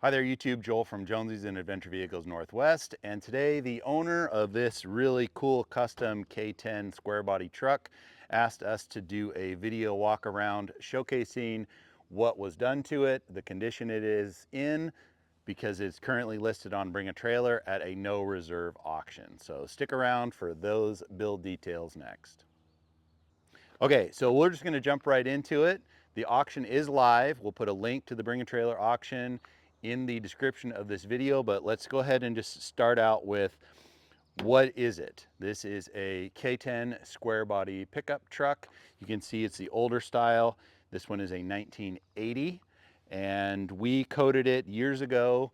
Hi there YouTube, Joel from Jonesy's and Adventure Vehicles Northwest, and today the owner of this really cool custom K10 square body truck asked us to do a video walk around showcasing what was done to it, the condition it is in, because it's currently listed on Bring a Trailer at a no reserve auction. So stick around for those build details next. Okay, so we're just going to jump right into it. The auction is live. We'll put a link to the Bring a Trailer auction in the description of this video, but let's go ahead and just start out with what is it? This is a K10 square body pickup truck. You can see it's the older style. This one is a 1980, and we coated it years ago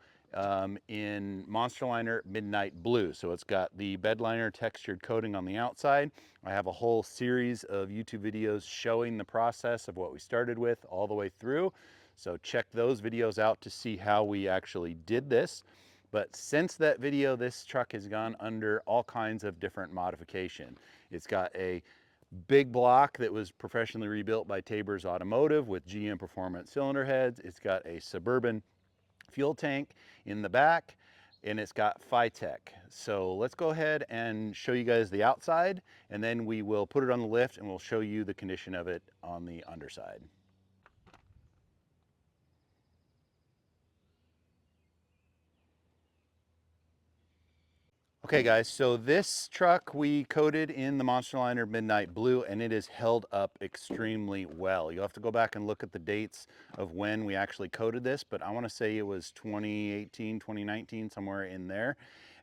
in Monstaliner Midnight Blue. So it's got the bed liner textured coating on the outside. I have a whole series of YouTube videos showing the process of what we started with all the way through. So check those videos out to see how we actually did this. But since that video, this truck has gone under all kinds of different modification. It's got a big block that was professionally rebuilt by Tabor's Automotive with GM Performance cylinder heads. It's got a Suburban fuel tank in the back, and it's got Phytech. So let's go ahead and show you guys the outside, and then we will put it on the lift and we'll show you the condition of it on the underside. Okay guys, so this truck we coated in the Monstaliner Midnight Blue, and it has held up extremely well. You'll have to go back and look at the dates of when we actually coated this, but I want to say it was 2018, 2019, somewhere in there.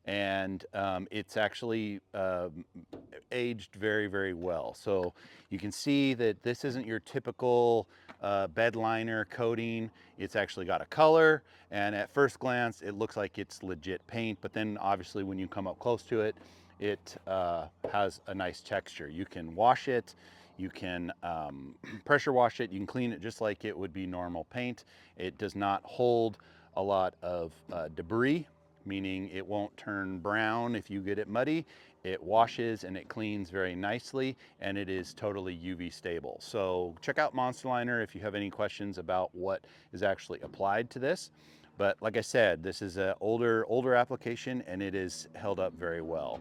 And it's actually aged very, very well. So you can see that this isn't your typical bed liner coating. It's actually got a color, and at first glance it looks like it's legit paint, but then obviously when you come up close to it, it has a nice texture. You can wash it, you can pressure wash it, you can clean it just like it would be normal paint. It does not hold a lot of debris, meaning it won't turn brown if you get it muddy. It washes and it cleans very nicely, and it is totally UV stable. So check out Monstaliner if you have any questions about what is actually applied to this. But like I said, this is an older application, and it is held up very well.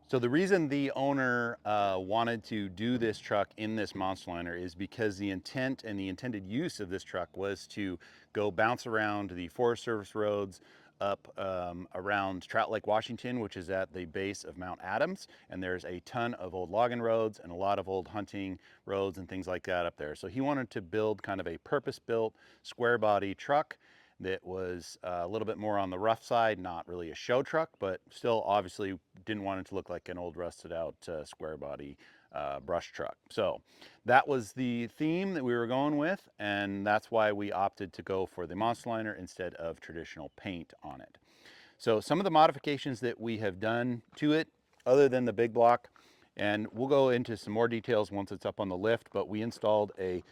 So the reason the owner wanted to do this truck in this Monstaliner is because the intent and the intended use of this truck was to go bounce around the Forest Service roads up around Trout Lake, Washington, which is at the base of Mount Adams. And there's a ton of old logging roads and a lot of old hunting roads and things like that up there. So he wanted to build kind of a purpose-built square body truck that was a little bit more on the rough side, not really a show truck, but still obviously didn't want it to look like an old rusted out square body brush truck. So that was the theme that we were going with, and that's why we opted to go for the Monstaliner instead of traditional paint on it. So some of the modifications that we have done to it, other than the big block, and we'll go into some more details once it's up on the lift, but we installed a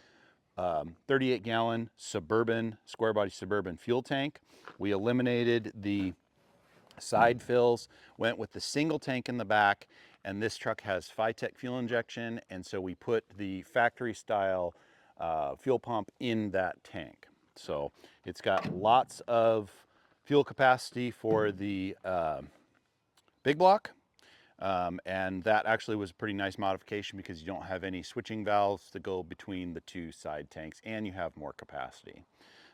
38-gallon Suburban, square body Suburban fuel tank. We eliminated the side fills, went with the single tank in the back, and this truck has Phytech fuel injection, and so we put the factory style fuel pump in that tank. So it's got lots of fuel capacity for the big block. And that actually was a pretty nice modification because you don't have any switching valves to go between the two side tanks, and you have more capacity.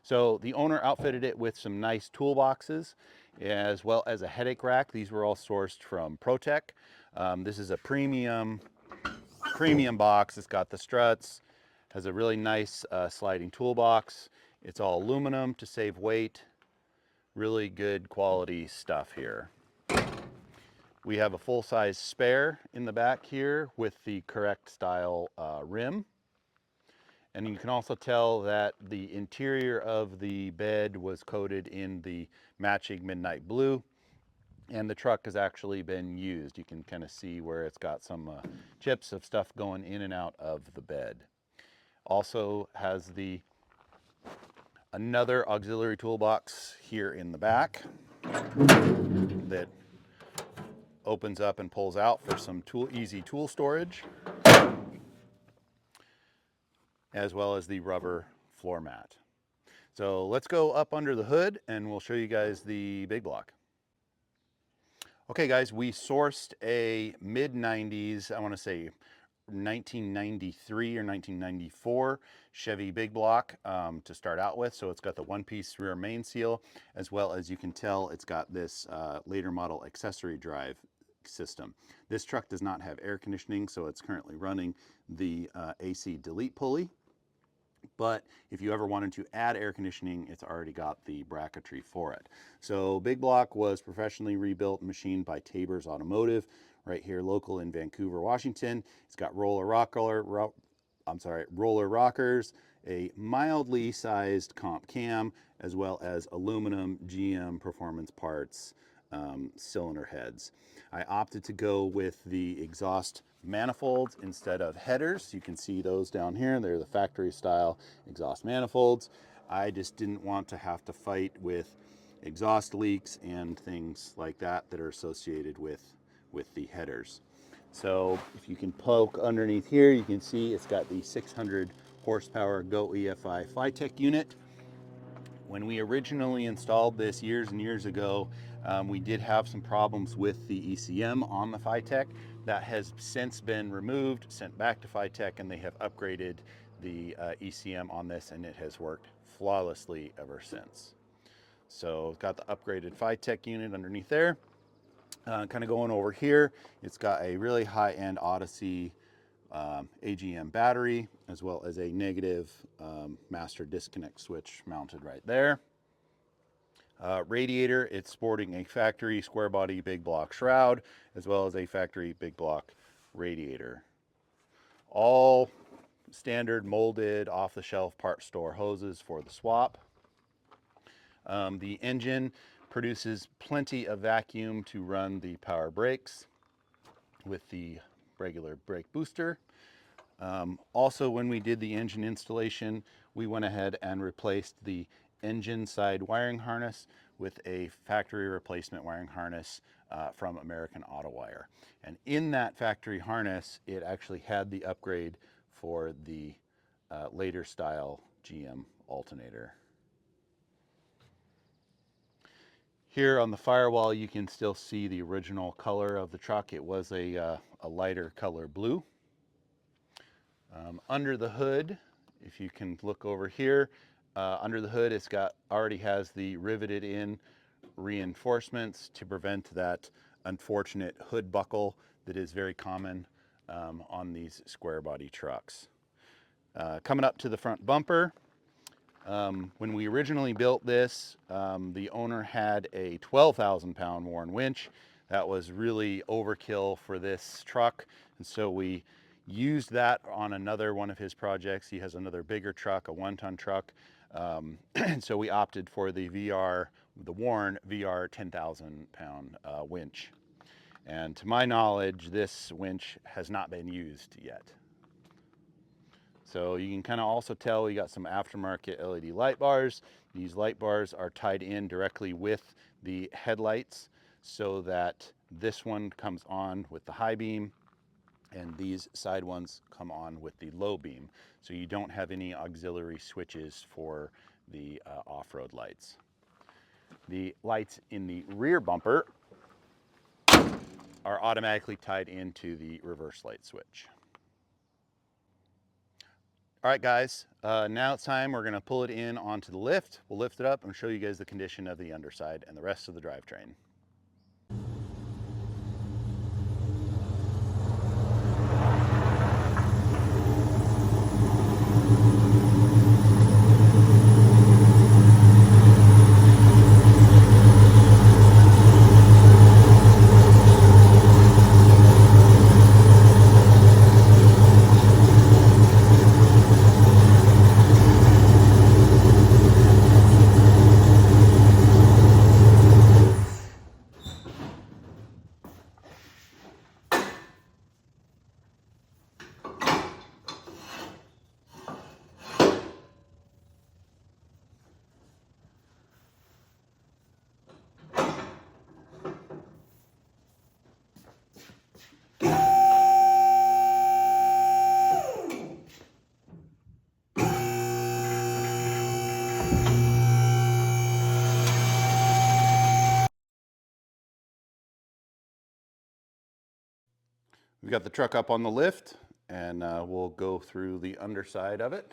So the owner outfitted it with some nice toolboxes as well as a headache rack. These were all sourced from ProTech. This is a premium box. It's got the struts, has a really nice sliding toolbox. It's all aluminum to save weight. Really good quality stuff here. We have a full-size spare in the back here with the correct style rim. And you can also tell that the interior of the bed was coated in the matching midnight blue, and the truck has actually been used. You can kind of see where it's got some chips of stuff going in and out of the bed. Also has another auxiliary toolbox here in the back that opens up and pulls out for some easy tool storage, as well as the rubber floor mat. So let's go up under the hood and we'll show you guys the big block. Okay guys, we sourced a mid-90s, I want to say 1993 or 1994 Chevy big block to start out with. So it's got the one-piece rear main seal, as well as you can tell it's got this later model accessory drive system. This truck does not have air conditioning, so it's currently running the AC delete pulley. But if you ever wanted to add air conditioning, it's already got the bracketry for it. So Big Block was professionally rebuilt and machined by Tabor's Automotive, right here local in Vancouver, Washington. It's got roller rockers, a mildly sized comp cam, as well as aluminum GM performance parts, cylinder heads. I opted to go with the exhaust manifolds instead of headers. You can see those down here. They're the factory style exhaust manifolds. I just didn't want to have to fight with exhaust leaks and things like that that are associated with the headers. So if you can poke underneath here, you can see it's got the 600 horsepower Go EFI FiTech unit. When we originally installed this years and years ago, we did have some problems with the ECM on the FiTech. That has since been removed, sent back to FiTech, and they have upgraded the ECM on this, and it has worked flawlessly ever since. So got the upgraded FiTech unit underneath there. Kind of going over here, it's got a really high-end Odyssey AGM battery, as well as a negative master disconnect switch mounted right there. Radiator, it's sporting a factory square body big block shroud, as well as a factory big block radiator. All standard molded off-the-shelf part store hoses for the swap. The engine produces plenty of vacuum to run the power brakes with the regular brake booster. Also, when we did the engine installation, we went ahead and replaced the engine side wiring harness with a factory replacement wiring harness from American Auto Wire. And in that factory harness, it actually had the upgrade for the later style GM alternator. Here on the firewall, you can still see the original color of the truck. It was a lighter color blue. Under the hood, if you can look over here, under the hood it's already has the riveted in reinforcements to prevent that unfortunate hood buckle that is very common on these square body trucks. Coming up to the front bumper, when we originally built this, the owner had a 12,000 pound Warn winch. That was really overkill for this truck, and so we used that on another one of his projects. He has another bigger truck, a 1-ton truck, and so we opted for the Warn VR 10,000 pound winch. And to my knowledge, this winch has not been used yet. So you can kind of also tell we got some aftermarket LED light bars. These light bars are tied in directly with the headlights so that this one comes on with the high beam and these side ones come on with the low beam. So you don't have any auxiliary switches for the off-road lights. The lights in the rear bumper are automatically tied into the reverse light switch. All right, guys, now it's time. We're gonna pull it in onto the lift. We'll lift it up and show you guys the condition of the underside and the rest of the drivetrain. We've got the truck up on the lift, and we'll go through the underside of it.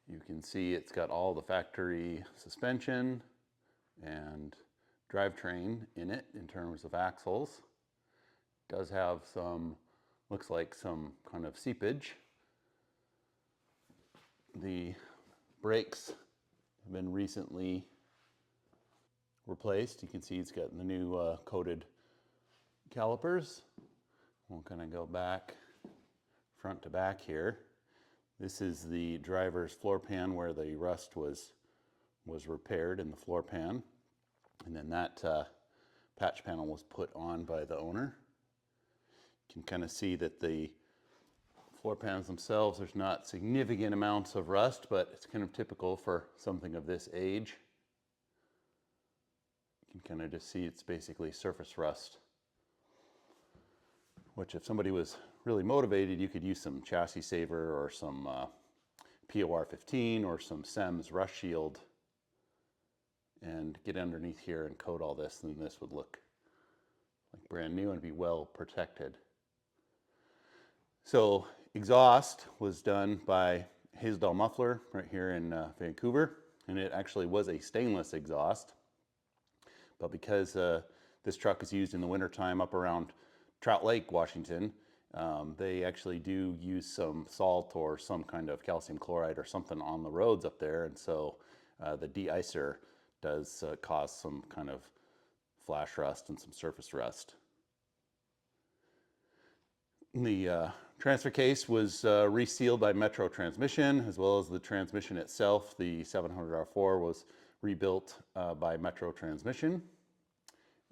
You can see it's got all the factory suspension and drivetrain in it in terms of axles. It does have some, looks like some kind of seepage. The brakes have been recently replaced. You can see it's got the new coated calipers. We'll kind of go back, front to back here. This is the driver's floor pan where the rust was repaired in the floor pan. And then that patch panel was put on by the owner. You can kind of see that the floor pans themselves, there's not significant amounts of rust, but it's kind of typical for something of this age. You can kind of just see it's basically surface rust, which if somebody was really motivated, you could use some chassis saver or some POR 15 or some SEMS rust shield and get underneath here and coat all this, and this would look like brand new and be well protected. So exhaust was done by Hazeldahl Muffler right here in Vancouver, and it actually was a stainless exhaust, but because this truck is used in the wintertime up around Trout Lake, Washington, they actually do use some salt or some kind of calcium chloride or something on the roads up there, and so the de-icer does cause some kind of flash rust and some surface rust. The transfer case was resealed by Metro Transmission, as well as the transmission itself. The 700R4 was rebuilt by Metro Transmission,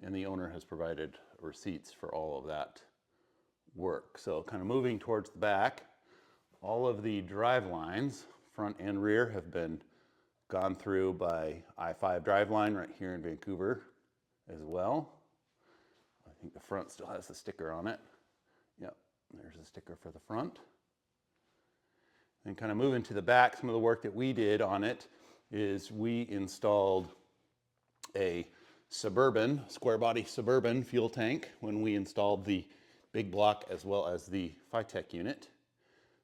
and the owner has provided receipts for all of that work. So kind of moving towards the back, all of the drive lines, front and rear, have been gone through by I-5 driveline right here in Vancouver as well. I think the front still has the sticker on it. Yep, there's a sticker for the front. And kind of moving to the back, some of the work that we did on it is we installed a Suburban, square body Suburban fuel tank when we installed the big block as well as the FiTech unit.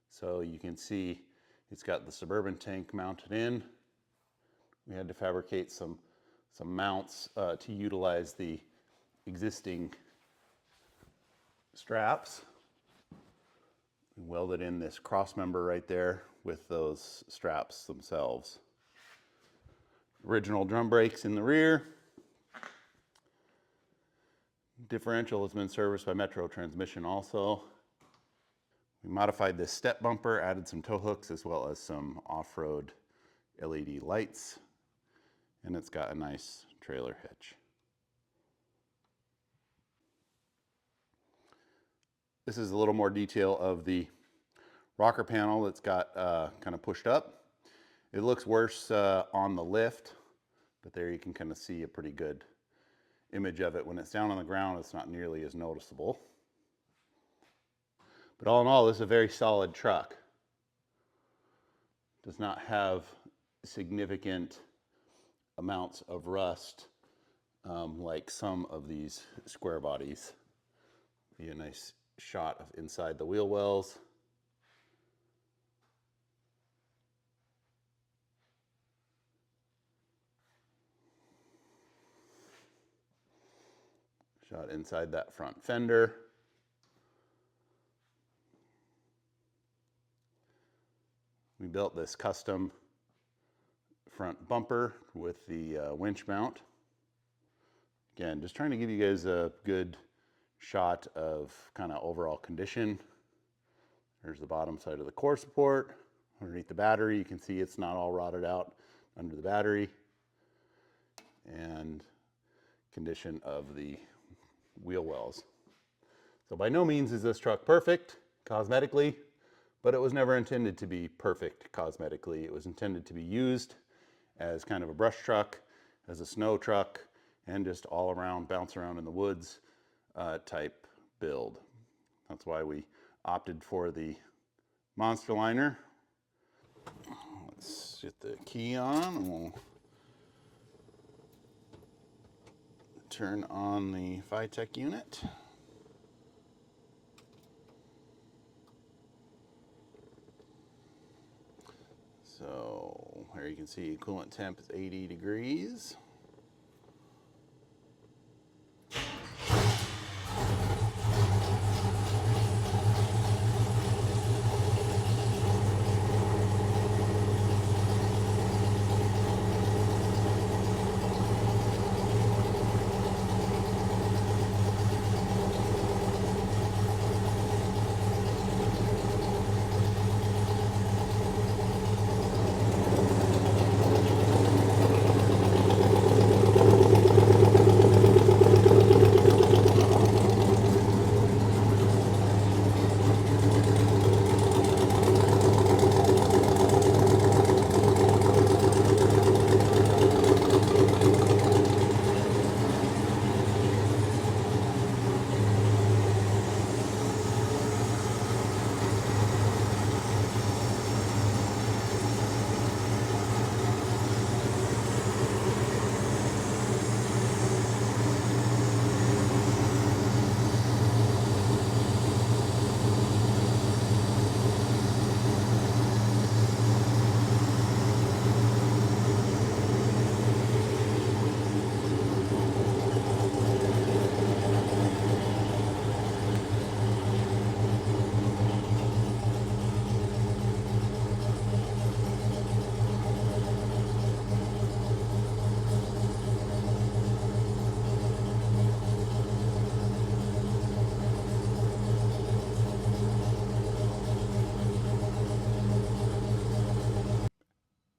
So you can see it's got the Suburban tank mounted in. We had to fabricate some mounts to utilize the existing straps. We welded in this cross member right there with those straps themselves. Original drum brakes in the rear. Differential has been serviced by Metro Transmission also. We modified this step bumper, added some tow hooks as well as some off-road LED lights, and it's got a nice trailer hitch. This is a little more detail of the rocker panel that's got kind of pushed up. It looks worse on the lift, but there you can kind of see a pretty good image of it. When it's down on the ground, it's not nearly as noticeable. But all in all, this is a very solid truck. Does not have significant amounts of rust like some of these square bodies. Be a nice shot of inside the wheel wells. Shot inside that front fender. We built this custom front bumper with the winch mount. Again, just trying to give you guys a good shot of kind of overall condition. There's the bottom side of the core support. Underneath the battery, you can see it's not all rotted out under the battery. And condition of the wheel wells. So by no means is this truck perfect cosmetically, but it was never intended to be perfect cosmetically. It was intended to be used as kind of a brush truck, as a snow truck, and just all around, bounce around in the woods type build. That's why we opted for the Monstaliner. Let's get the key on and we'll turn on the FiTech unit. There you can see coolant temp is 80 degrees.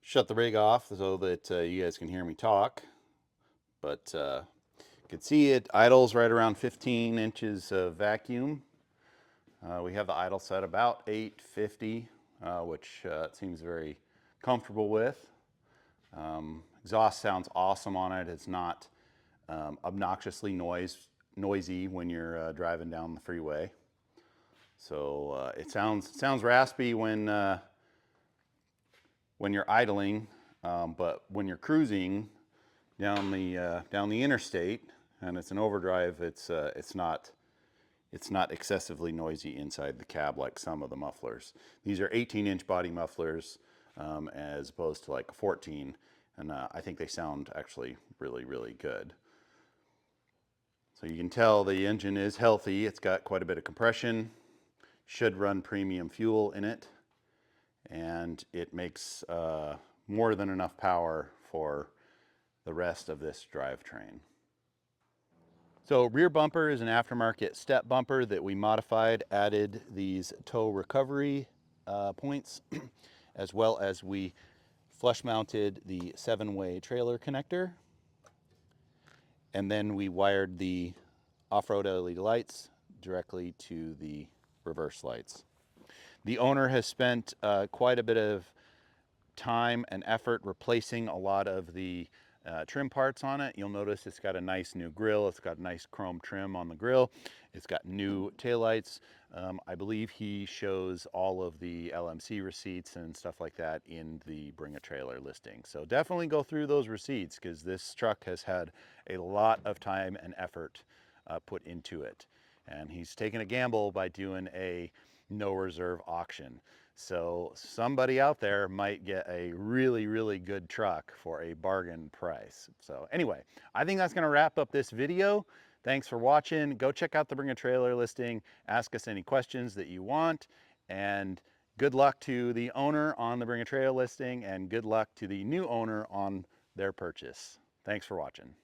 Shut the rig off so that you guys can hear me talk, but you can see it idles right around 15 inches of vacuum. We have the idle set about 850, which it seems very comfortable with. Exhaust sounds awesome on it. It's not obnoxiously noisy when you're driving down the freeway. So it sounds raspy when you're idling, but when you're cruising down the interstate and it's an overdrive, it's not excessively noisy inside the cab like some of the mufflers. These are 18-inch body mufflers as opposed to like a 14, and I think they sound actually really, really good. So you can tell the engine is healthy. It's got quite a bit of compression, should run premium fuel in it, and it makes more than enough power for the rest of this drivetrain. So rear bumper is an aftermarket step bumper that we modified, added these tow recovery points, as well as we flush mounted the 7-way trailer connector. And then we wired the off-road LED lights directly to the reverse lights. The owner has spent quite a bit of time and effort replacing a lot of the trim parts on it. You'll notice it's got a nice new grille. It's got nice chrome trim on the grille. It's got new taillights. I believe he shows all of the LMC receipts and stuff like that in the Bring a Trailer listing. So definitely go through those receipts because this truck has had a lot of time and effort put into it. And he's taken a gamble by doing a no reserve auction. So somebody out there might get a really, really good truck for a bargain price. So anyway, I think that's gonna wrap up this video. Thanks for watching. Go check out the Bring a Trailer listing. Ask us any questions that you want. And good luck to the owner on the Bring a Trailer listing, and good luck to the new owner on their purchase. Thanks for watching.